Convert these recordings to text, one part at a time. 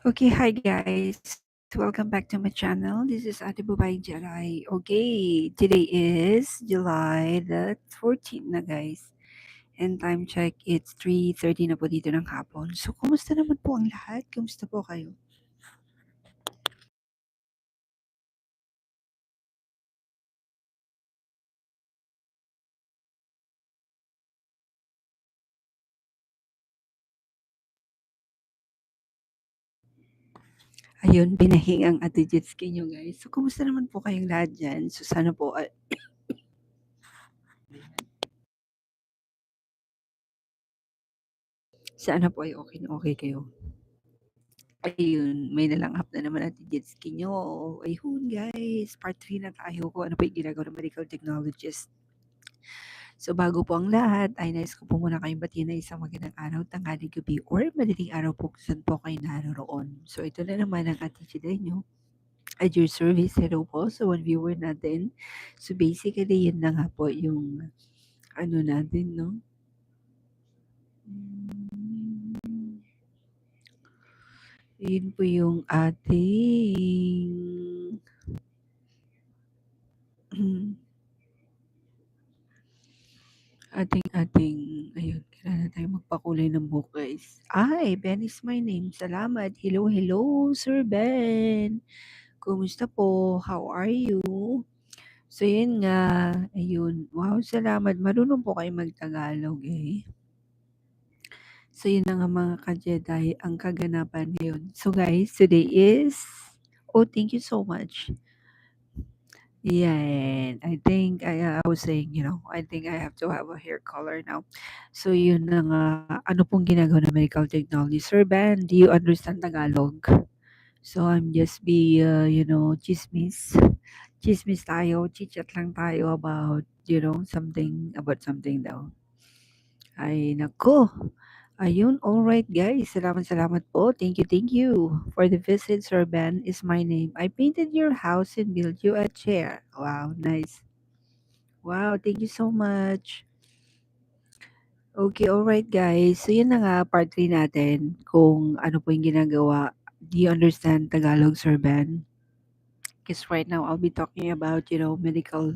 Okay, hi guys. Welcome back to my channel. This is Ate Babaeng Jedai. Okay, today is July the 14th na guys. And time check, it's 3:30 na po dito ng hapon. So, kumusta naman po ang lahat? Kumusta po kayo? Ayun, binahing ang Ate Jetski nyo guys. So, kumusta naman po kayong lahat dyan? So, sana po ay okay na okay kayo. Ayun, may nalanghap na naman Ate Jetski nyo. Ayun guys, part 3 na tayo kung ano po yung ginagawa ng medical technologist. So bago po ang lahat, ay nais ko po muna kayong batiin na isang magandang araw, tanghali, gabi, or madaling araw po kung saan po kayo naroon. So ito na naman ang ating nyo at your service. Hello po sa one viewer natin. So basically, yun na nga po yung ano natin, no? Yun po yung ating ayun, kailangan tayo magpakulay ng buhok guys. Ay, Ben is my name. Salamat. Hello, hello, Sir Ben. Kumusta po? How are you? So, yun nga. Ayun. Wow, salamat. Marunong po kayo mag-Tagalog eh. So, yun na nga mga ka-Jedi, ang kaganapan ngayon. So, guys, today is... Oh, thank you so much. Yeah, and I was saying, I think I have to have a hair color now. So, yun na nga. Ano pong ginagawa ng medical technology? Sir Ben, do you understand Tagalog? So, I'm just chismis. Chismis tayo, chit-chat lang tayo about, about something daw. Ay, nako. Ayun, alright guys. Salamat, salamat po. Thank you, thank you. For the visit, Sir Ben is my name. I painted your house and built you a chair. Wow, nice. Wow, thank you so much. Okay, alright guys. So yun na nga, part 3 natin kung ano po yung ginagawa. Do you understand Tagalog, Sir Ben? Because right now I'll be talking about, medical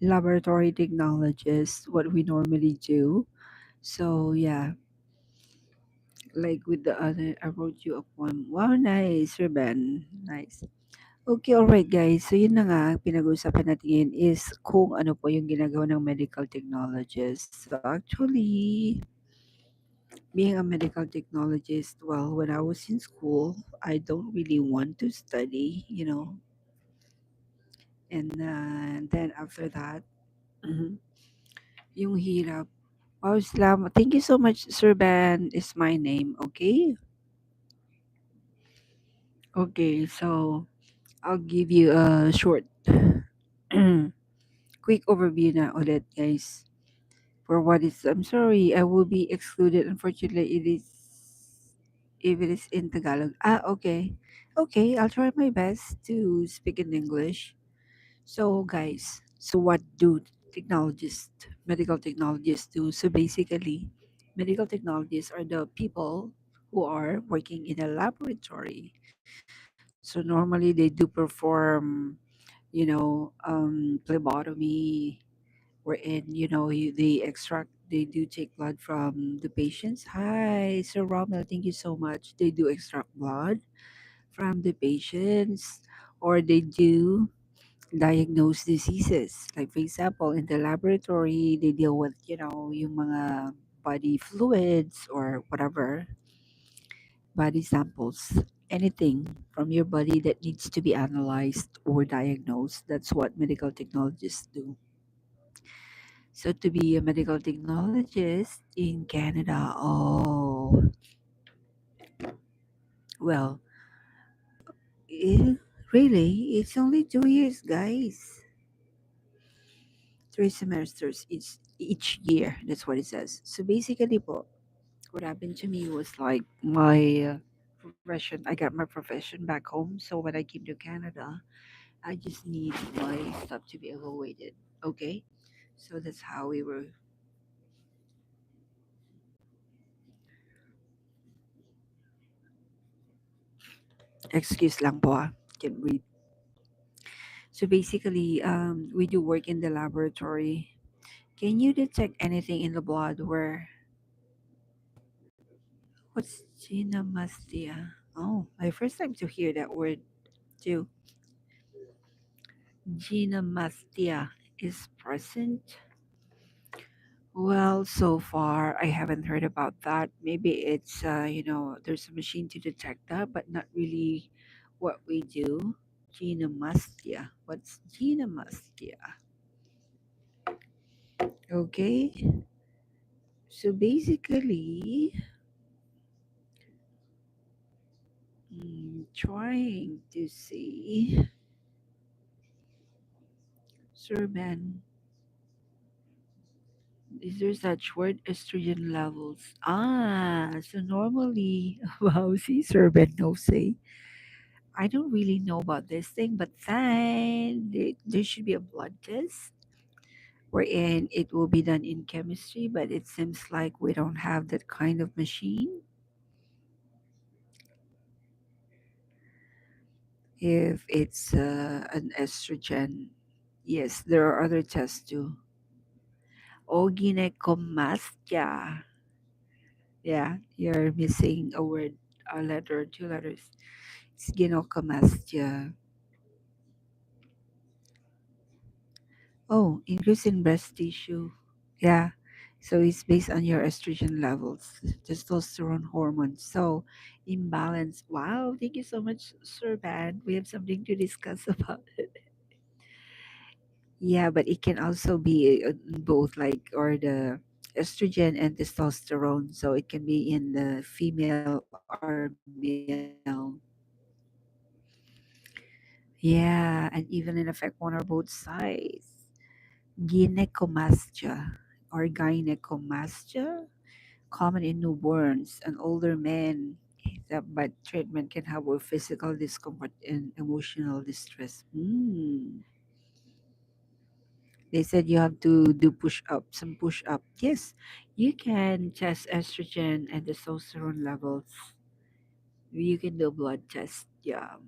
laboratory technologists, what we normally do. So yeah, like with the other, I wrote you a poem. Wow, nice, Ruben. Nice. Okay, alright guys. So yun na nga, pinag-uusapan natin ngayon is kung ano po yung ginagawa ng medical technologist. So actually, being a medical technologist, well, when I was in school, I don't really want to study, and then after that, yung hirap. Wow, salamat. Thank you so much, Sir Ben is my name, okay? Okay, so I'll give you a short, quick overview na ulit, guys. For what is, I'm sorry, I will be excluded. Unfortunately, it is, if it is in Tagalog. Ah, okay. Okay, I'll try my best to speak in English. So, guys, so what do medical technologists do? So basically, medical technologists are the people who are working in a laboratory. So normally they do perform, phlebotomy, wherein, they do take blood from the patients. Hi, Sir Rommel, thank you so much. They do extract blood from the patients, or they do diagnose diseases. Like for example, in the laboratory, they deal with, yung mga body fluids or whatever, body samples, anything from your body that needs to be analyzed or diagnosed. That's what medical technologists do. So to be a medical technologist in Canada, oh, well, eh, really, it's only 2 years, guys. 3 semesters each year. That's what it says. So basically, po, what happened to me was like my profession. I got my profession back home. So when I came to Canada, I just need my stuff to be evaluated. Okay, so that's how we were. Excuse lang po ah. Can breathe. So basically, we do work in the laboratory. Can you detect anything in the blood where what's gynecomastia? Oh, my first time to hear that word too. Gynecomastia is present. Well, so far I haven't heard about that. Maybe it's there's a machine to detect that, but not really what we do. Gynecomastia. What's gynecomastia? Okay. So basically, trying to see, Sir Ben, is there such word estrogen levels? So normally, wow, see, Sir Ben, no say. I don't really know about this thing, but then there should be a blood test wherein it will be done in chemistry, but it seems like we don't have that kind of machine. If it's an estrogen, yes, there are other tests too. Oh, gynecomastia. Yeah, you're missing a word, a letter, two letters. It's gynecomastia. Oh, increase in breast tissue. Yeah. So it's based on your estrogen levels, testosterone hormones. So imbalance. Wow, thank you so much, Sir Van. We have something to discuss about it. Yeah, but it can also be both, like, or the estrogen and testosterone. So it can be in the female or male. Yeah, and even in effect one or both sides. Gynecomastia or gynecomastia, common in newborns and older men. But treatment can have a physical discomfort and emotional distress. They said you have to do push up, some push up. Yes, you can test estrogen and testosterone levels. You can do blood test. Yeah.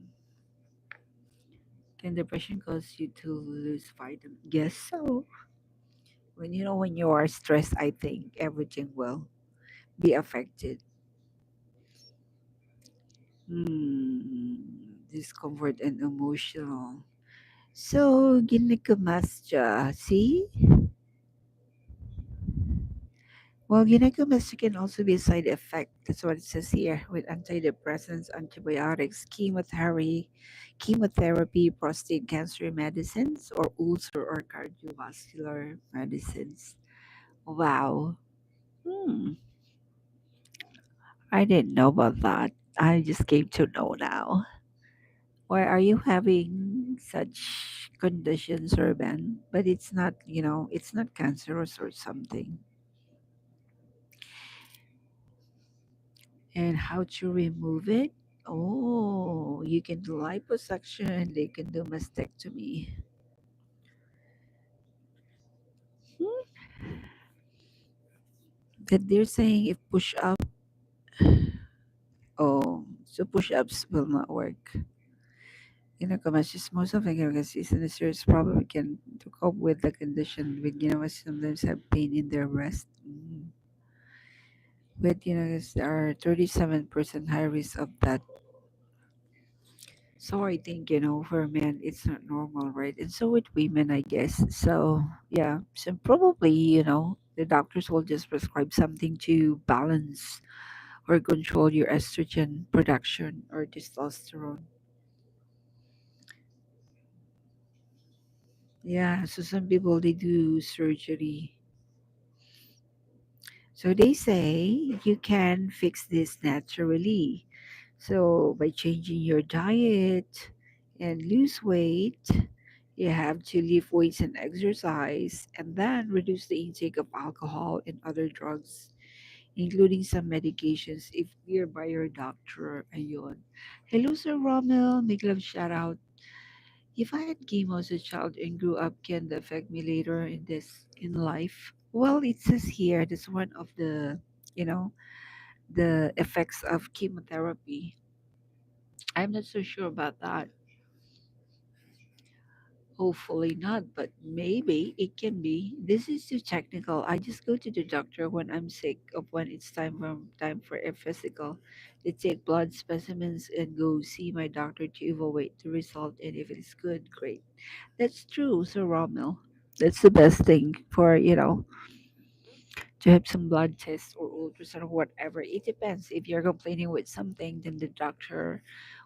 Can depression cause you to lose vitamin? Yes, so when you are stressed, I think everything will be affected. Discomfort and emotional. So, gynecomastia, see? Well, gynecomastia can also be a side effect. That's what it says here with antidepressants, antibiotics, chemotherapy, prostate cancer medicines, or ulcer or cardiovascular medicines. Wow. Hmm. I didn't know about that. I just came to know now. Why are you having such conditions, Urban? But it's not, it's not cancerous or something. And how to remove it? Oh, you can do liposuction, they can do mastectomy. Hmm. But they're saying if push up, oh, so push ups will not work. Just most of the cases in a serious problem can to cope with the condition with sometimes have pain in their breast. But there are 37% high risk of that. So I think, for men, it's not normal, right? And so with women, I guess. So, yeah. So probably, the doctors will just prescribe something to balance or control your estrogen production or testosterone. Yeah. So some people, they do surgery. So they say you can fix this naturally. So by changing your diet and lose weight, you have to lift weights and exercise, and then reduce the intake of alcohol and other drugs, including some medications if you're by your doctor. Ayun. Hello, Sir Rommel. Make love shout out. If I had chemo as a child and grew up, can that affect me later in life? Well, it says here that's one of the you know the effects of chemotherapy. I'm not so sure about that. Hopefully not, but maybe it can be. This is too technical. I just go to the doctor when I'm sick of when it's time for a physical. They take blood specimens and go see my doctor to evaluate the result, and if it is good, great. That's true, Sir Rommel. That's the best thing for, to have some blood tests or ultrasound or whatever. It depends. If you're complaining with something, then the doctor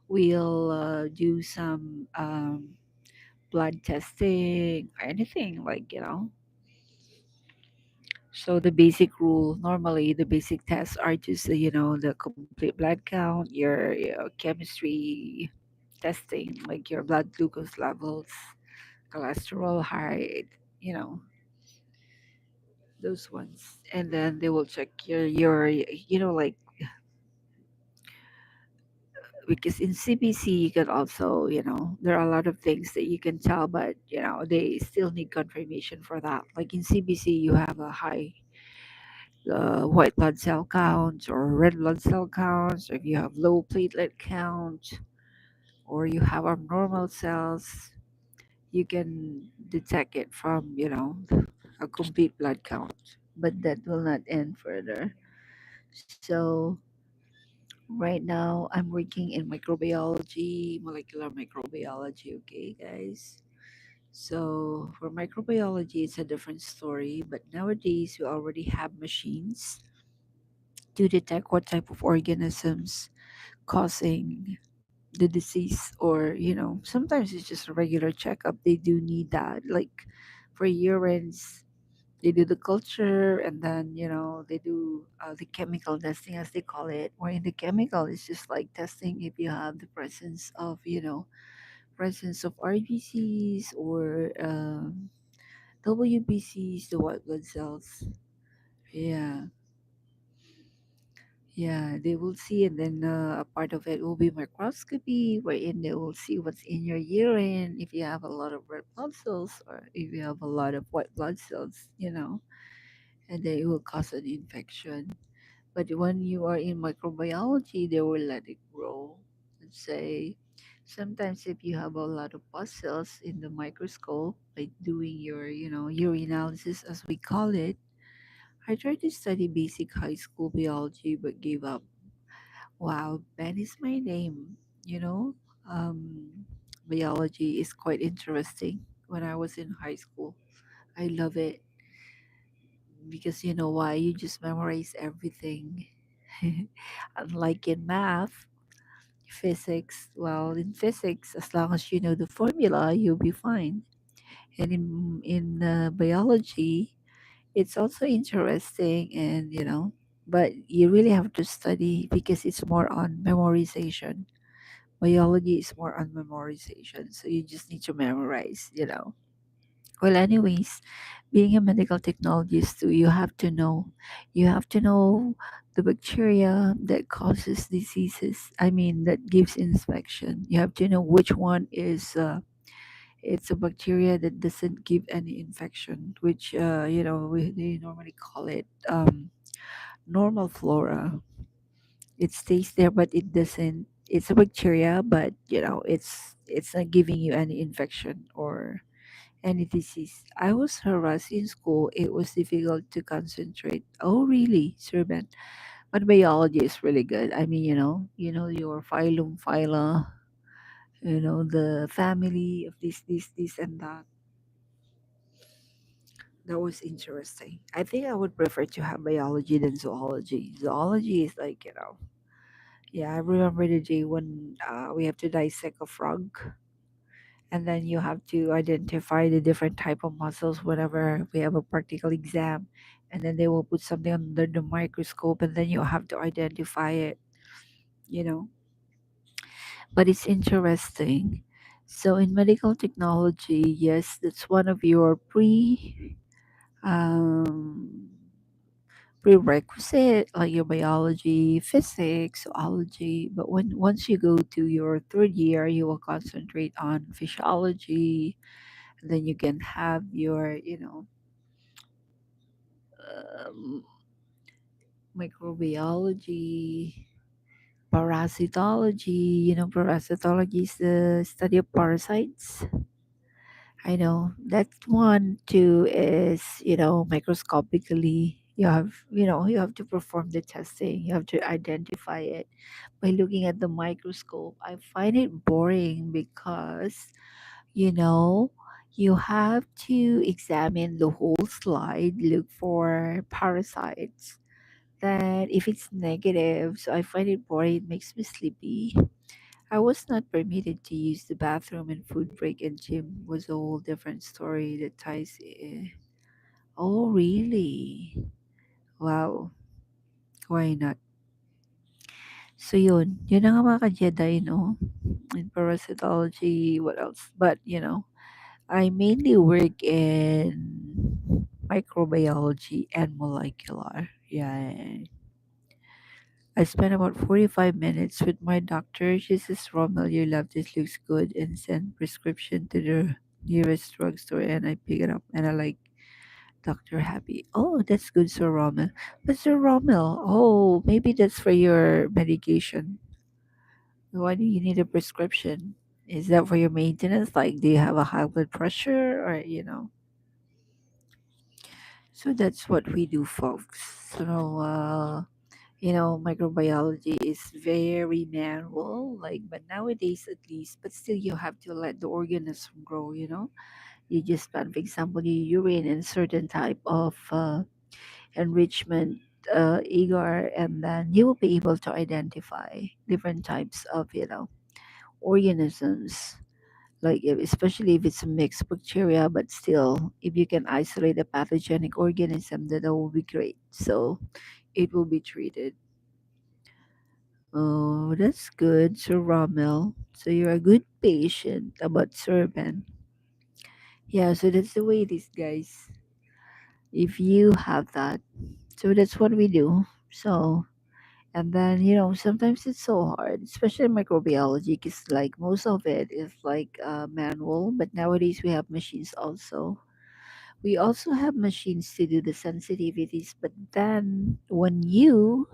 will do some blood testing, anything like, So the basic rule, normally the basic tests are just, the complete blood count, your chemistry testing, like your blood glucose levels, cholesterol height, you know, those ones. And then they will check like, because in CBC you can also, there are a lot of things that you can tell, but they still need confirmation for that. Like in CBC, you have a high white blood cell counts or red blood cell counts, or if you have low platelet count, or you have abnormal cells, you can detect it from, a complete blood count. But that will not end further. So right now I'm working in microbiology, molecular microbiology, okay, guys? So for microbiology, it's a different story, but nowadays we already have machines to detect what type of organisms causing the disease, or sometimes it's just a regular checkup. They do need that, like for urines, they do the culture, and then they do the chemical testing, as they call it, where in the chemical it's just like testing if you have the presence of RBCs or WBCs, the white blood cells. Yeah. Yeah, they will see, and then a part of it will be microscopy, wherein they will see what's in your urine, if you have a lot of red blood cells or if you have a lot of white blood cells, and they will cause an infection. But when you are in microbiology, they will let it grow. Let's say, sometimes if you have a lot of pus cells in the microscope, by doing your, urinalysis, as we call it, I tried to study basic high school biology but gave up. Wow, Ben is my name. You know, biology is quite interesting. When I was in high school, I love it because you know why? You just memorize everything. Unlike in math, physics, well, in physics, as long as you know the formula, you'll be fine. And in biology, it's also interesting, and but you really have to study because it's more on memorization. Biology is more on memorization, so you just need to memorize. Well, anyways, being a medical technologist too, you have to know the bacteria that causes diseases. I mean, that gives infection. You have to know which one is it's a bacteria that doesn't give any infection, which they normally call it normal flora. It stays there, but it doesn't. It's a bacteria, but it's not giving you any infection or any disease. I was harassed in school. It was difficult to concentrate. Oh, really, Sir Ben? But biology is really good. I mean, your phylum, phyla, the family of this, and that. That was interesting. I think I would prefer to have biology than zoology. Zoology is like, yeah, I remember the day when we have to dissect a frog, and then you have to identify the different type of muscles whenever we have a practical exam, and then they will put something under the microscope, and then you have to identify it, you know. But it's interesting. So in medical technology, yes, that's one of your um prerequisite, like your biology, physics, zoology. But when once you go to your third year, you will concentrate on physiology. And then you can have your, um, microbiology, parasitology. You know, parasitology is the study of parasites. I know that one too is, microscopically. You have to perform the testing. You have to identify it by looking at the microscope. I find it boring because, you know, you have to examine the whole slide, look for parasites. That if it's negative, so I find it boring, it makes me sleepy. I was not permitted to use the bathroom and food break and gym was a whole different story that ties in. Oh, really? Wow. Why not? So yun na nga mga ka-Jedi, no? In parasitology, what else? But, I mainly work in microbiology and molecular. Yeah. I spent about 45 minutes with my doctor. She says, Rommel, your lab this looks good, and send prescription to the nearest drugstore. And I pick it up and I like, Dr. Happy. Oh, that's good, Sir Rommel. But Sir Rommel, oh, maybe that's for your medication. Why do you need a prescription? Is that for your maintenance? Like, do you have a high blood pressure or? So that's what we do, folks. Microbiology is very manual, but nowadays at least, but still you have to let the organism grow. You just spend, for example, your urine in certain type of enrichment agar, and then you will be able to identify different types of, organisms. Especially if it's a mixed bacteria, but still, if you can isolate a pathogenic organism, that will be great. So it will be treated. Oh, that's good, Sir Rommel. So you're a good patient about servant. Yeah, so that's the way it is, guys. If you have that, so that's what we do. So, and then, sometimes it's so hard, especially microbiology, because like most of it is like manual, but nowadays we have machines also. We also have machines to do the sensitivities, but then when you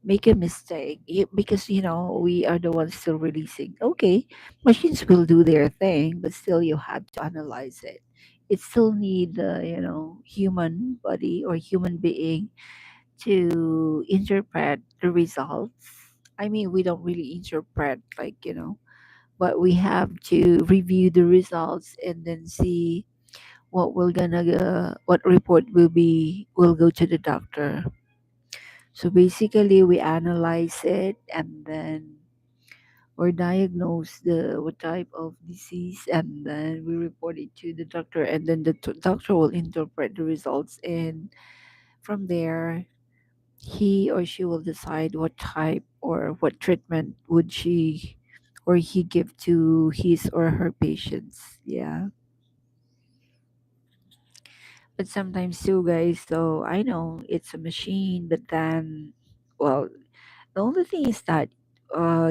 make a mistake because we are the ones still releasing, okay, machines will do their thing, but still you have to analyze it. It still need human body or human being to interpret the results. I mean, we don't really interpret, but we have to review the results and then see what report will go to the doctor. So basically, we analyze it and then or diagnose the what type of disease, and then we report it to the doctor, and then the doctor will interpret the results, and from there, he or she will decide what type or what treatment would she or he give to his or her patients. Yeah. But sometimes too, guys, so I know it's a machine, but then, well, the only thing is that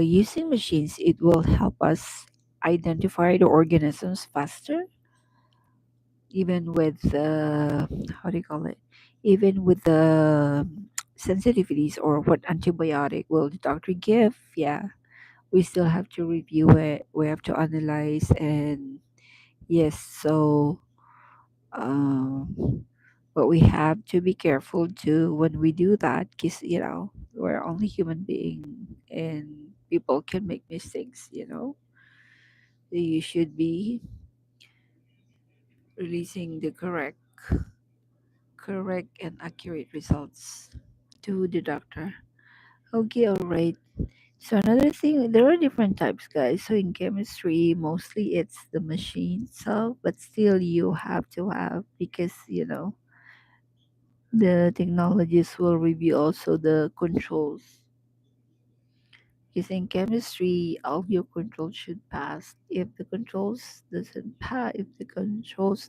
using machines, it will help us identify the organisms faster, even with how do you call it? Even with the sensitivities or what antibiotic will the doctor give? Yeah, we still have to review it. We have to analyze, and yes, so um, but we have to be careful too when we do that, because we're only human being and people can make mistakes. You should be releasing the correct and accurate results to the doctor. Okay, all right. So another thing, there are different types, guys. So in chemistry, mostly it's the machine itself, but still you have to have, because the technologists will review also the controls. Because in chemistry, all your controls should pass. If the controls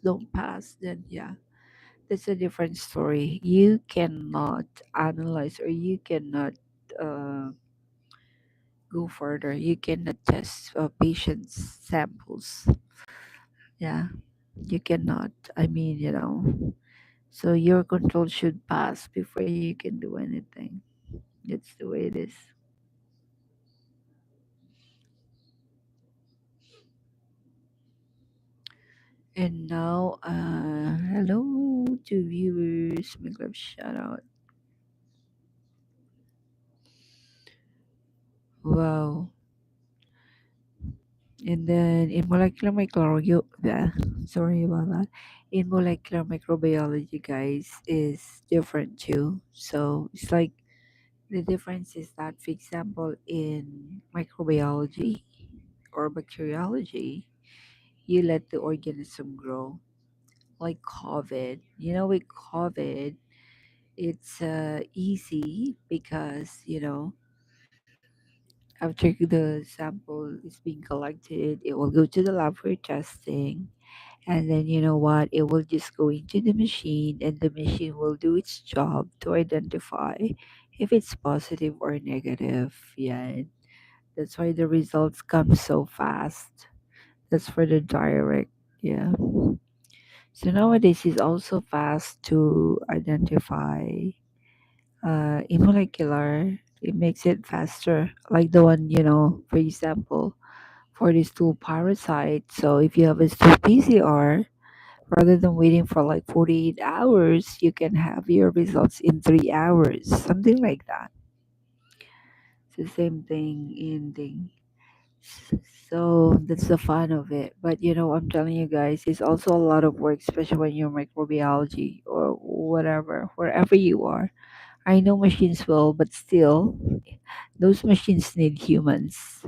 don't pass, then yeah, that's a different story. You cannot analyze, or you cannot uh, go further. You cannot test patients' samples. Yeah, you cannot. I mean, so your control should pass before you can do anything. That's the way it is. And now, hello to viewers. Big love shout out. Wow. And then in molecular microbiology, sorry about that. In molecular microbiology, guys, is different too. So it's like the difference is that, for example, in microbiology or bacteriology, you let the organism grow. Like COVID, with COVID, it's easy because after the sample is being collected, it will go to the lab for testing. And then you know what? It will just go into the machine, and the machine will do its job to identify if it's positive or negative. Yeah, that's why the results come so fast. That's for the direct. Yeah. So nowadays it's also fast to identify in molecular. It makes it faster. Like the one, for example, for these two parasites. So if you have a stool PCR, rather than waiting for like 48 hours, you can have your results in 3 hours, something like that. It's the same thing in thing. So that's the fun of it. But I'm telling you guys, it's also a lot of work, especially when you're microbiology or whatever, wherever you are. I know machines will, but still, those machines need humans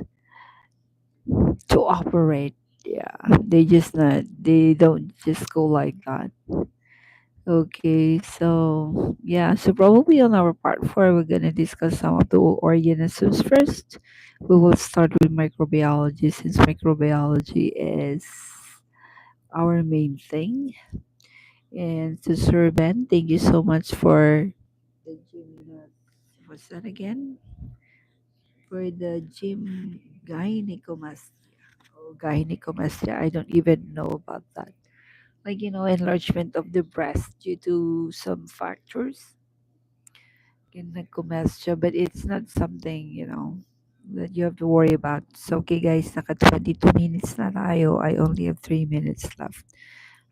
to operate. Yeah, they don't just go like that. Okay, so yeah, so probably on our part four, we're gonna discuss some of the organisms first. We will start with microbiology since microbiology is our main thing. And to Sir Ben, thank you so much for the gym. What's that again? For the gym gynecomastia. Oh, gynecomastia. I don't even know about that. Like enlargement of the breast due to some factors ginagawa, but it's not something, that you have to worry about. So, okay, guys, naka 22 minutes na tayo. I only have 3 minutes left.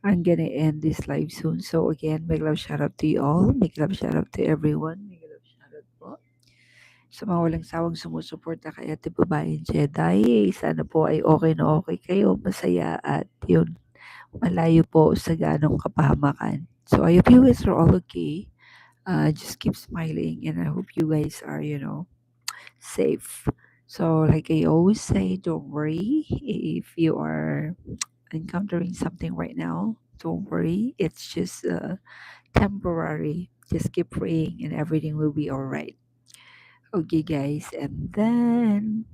I'm gonna end this live soon. So, again, big love shout out to you all. Big love shout out to everyone. Big love shout out po sa mga walang sawang sumusuporta kay Ate Babaeng Jedai. Sana po ay okay na okay kayo, masaya at yun, malayo po sa ganong kapahamakan. So, I hope you guys are all okay. Just keep smiling, and I hope you guys are, safe. So, like I always say, don't worry if you are encountering something right now. Don't worry, it's just temporary. Just keep praying, and everything will be all right. Okay, guys, and then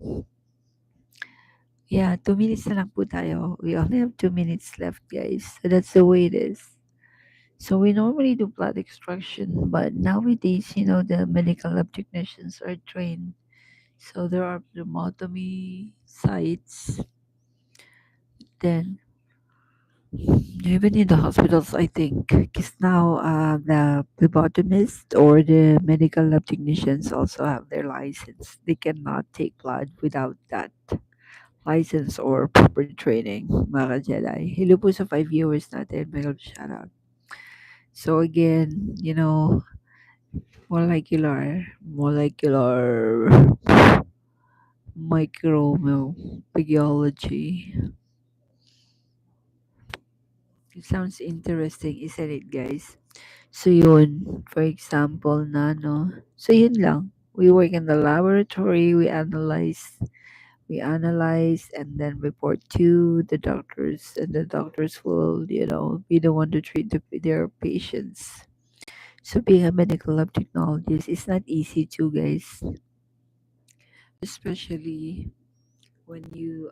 yeah, 2 minutes na lang po tayo. We only have 2 minutes left, guys. So that's the way it is. So we normally do blood extraction, but nowadays, the medical lab technicians are trained. So there are phlebotomy sites. Then even in the hospitals, I think, because now the phlebotomist or the medical lab technicians also have their license. They cannot take blood without that license or proper training, mga Jedi. Hello po sa 5 viewers natin. May shout out. So again, molecular microbiology. It sounds interesting, isn't it, guys? So yun, for example, So yun lang. We work in the laboratory, we analyze and then report to the doctors, and the doctors will, be the one to treat their patients. So being a medical lab technologist is not easy too, guys. Especially when you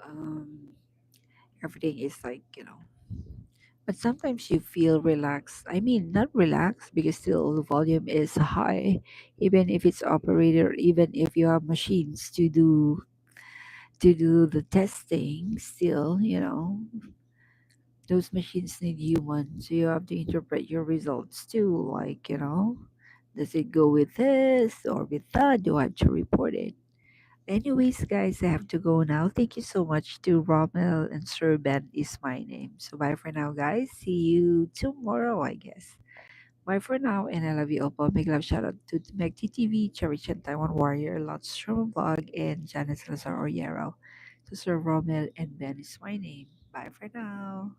everything is like, but sometimes you feel relaxed. I mean, not relaxed because still the volume is high, even if it's operator, even if you have machines to do the testing. Still, those machines need humans, so you have to interpret your results too. Like, does it go with this or with that? Do I have to report it? Anyways, guys, I have to go now. Thank you so much to Rommel and Sir Ben is my name. So bye for now, guys. See you tomorrow, I guess. Bye for now, and I love you all. Big love shout out to Meg TTV, Cherish and Taiwan Warrior, Lots Sherman Vlog, and Janice Lazar Oriero. To Sir Rommel and Ben is my name. Bye for now.